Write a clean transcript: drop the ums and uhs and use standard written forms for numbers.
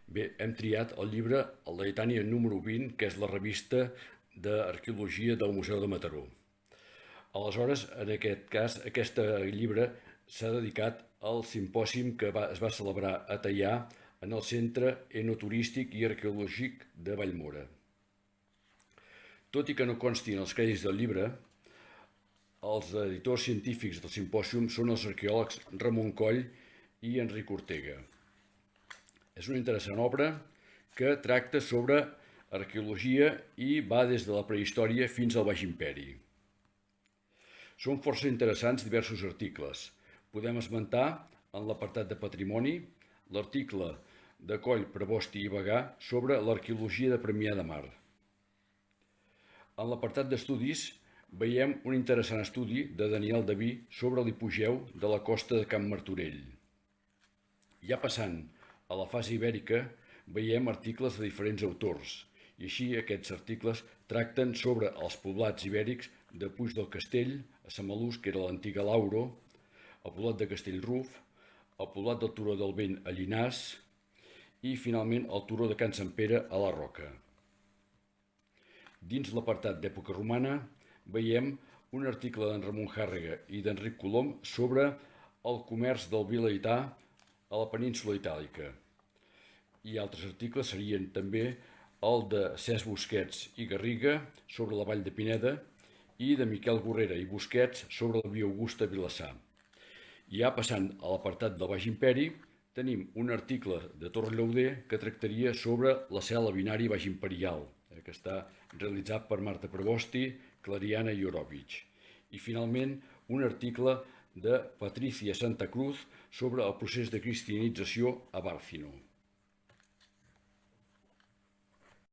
Bé, hem triat el llibre El Laetània número 20, que és la revista d'Arqueologia del Museu de Mataró. Aleshores, en aquest cas, aquest llibre s'ha dedicat al simpòsium que es va celebrar a Teià en el Centre Enoturístic i Arqueològic de Vallmora. Tot i que no constin els crèdits del llibre, els editors científics del simpòsium són els arqueòlegs Ramon Coll i Enric Ortega. És una interessant obra que tracta sobre arqueologia i va des de la prehistòria fins al Baix Imperi. Són força interessants diversos articles. Podem esmentar en l'apartat de patrimoni l'article de Coll, Prebosti i Bagà sobre l'arqueologia de Premià de Mar. En l'apartat d'estudis veiem un interessant estudi de Daniel Daví sobre l'hipogeu de la costa de Can Martorell. Ja passant a la fase ibèrica, veiem articles de diferents autors, i així aquests articles tracten sobre els poblats ibèrics de Puig del Castell, a Samalús, que era l'antiga Lauro, el poblat de Castellruf, el poblat del Turó del Vent a Llinars i, finalment, el Turó de Can Sant Pere a la Roca. Dins l'apartat d'època romana veiem un article d'en Ramon Jàrrega i d'Enric Colom sobre el comerç del vi leità a la península Itàlica. I altres articles serien també el de Cesc Busquets i Garriga sobre la Vall de Pineda i de Miquel Gorrera i Busquets sobre la Via Augusta a Vilassar. Ja passant a l'apartat del Baix Imperi, tenim un article de Torre Llauder que tractaria sobre la cel·la binari baix imperial, que està realitzat per Marta Prebosti, Clariana i Orovich. I finalment un article de Patricia Santa Cruz sobre el procés de cristianització a Bàrcino.